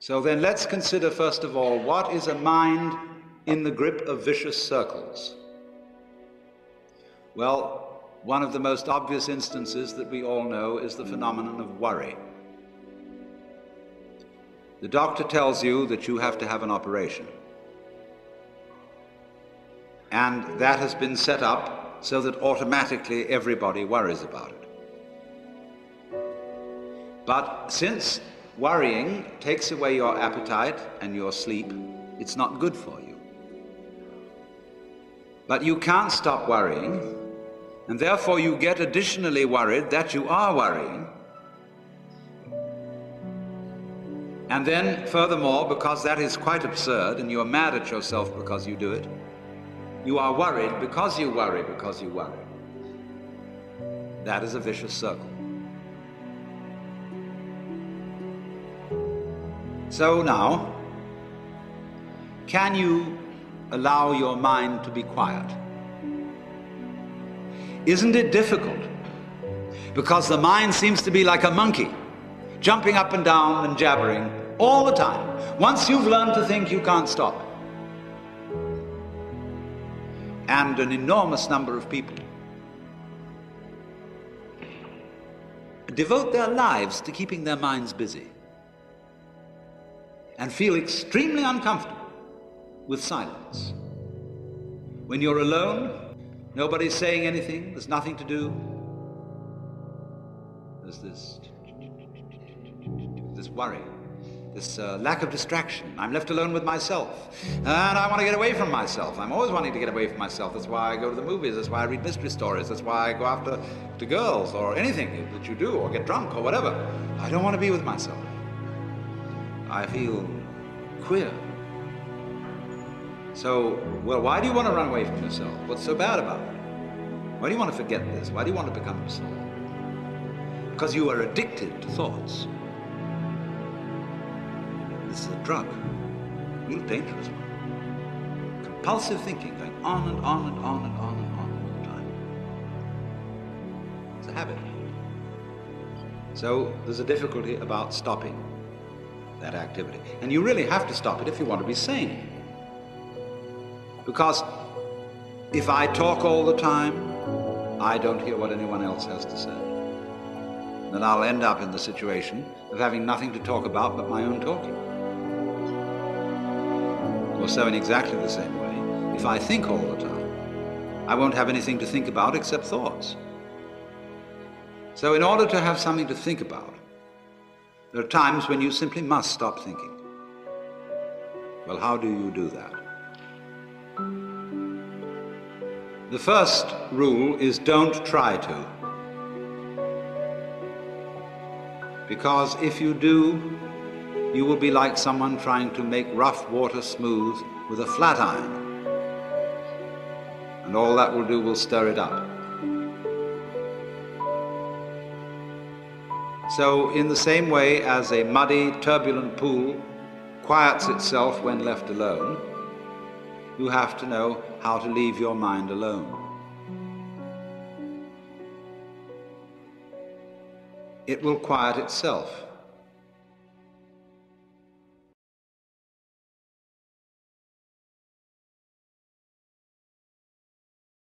So then let's consider first of all, what is a mind in the grip of vicious circles? Well, one of the most obvious instances that we all know is the phenomenon of worry. The doctor tells you that you have to have an operation. And that has been set up so that automatically everybody worries about it. But since worrying takes away your appetite and your sleep, it's not good for you. But you can't stop worrying, and therefore you get additionally worried that you are worrying. And then, furthermore, because that is quite absurd, and you are mad at yourself because you do it, you are worried because you worry because you worry. That is a vicious circle. So now, can you allow your mind to be quiet? Isn't it difficult? Because the mind seems to be like a monkey, jumping up and down and jabbering all the time. Once you've learned to think, you can't stop. And an enormous number of people devote their lives to keeping their minds busy and feel extremely uncomfortable with silence. When you're alone, nobody's saying anything, there's nothing to do. There's this worry, this lack of distraction. I'm left alone with myself, and I want to get away from myself. I'm always wanting to get away from myself. That's why I go to the movies, that's why I read mystery stories, that's why I go after girls or anything that you do, or get drunk or whatever. I don't want to be with myself. I feel queer. So, well, why do you want to run away from yourself? What's so bad about it? Why do you want to forget this? Why do you want to become yourself? Because you are addicted to thoughts. This is a drug, a real dangerous one. Compulsive thinking, going on and on and on and on and on all the time. It's a habit. So there's a difficulty about stopping that activity. And you really have to stop it if you want to be sane. Because if I talk all the time, I don't hear what anyone else has to say. Then I'll end up in the situation of having nothing to talk about but my own talking. Or so in exactly the same way, if I think all the time, I won't have anything to think about except thoughts. So in order to have something to think about, there are times when you simply must stop thinking. Well, how do you do that? The first rule is don't try to. Because if you do, you will be like someone trying to make rough water smooth with a flat iron. And all that will do will stir it up. So in the same way as a muddy, turbulent pool quiets itself when left alone, you have to know how to leave your mind alone. It will quiet itself.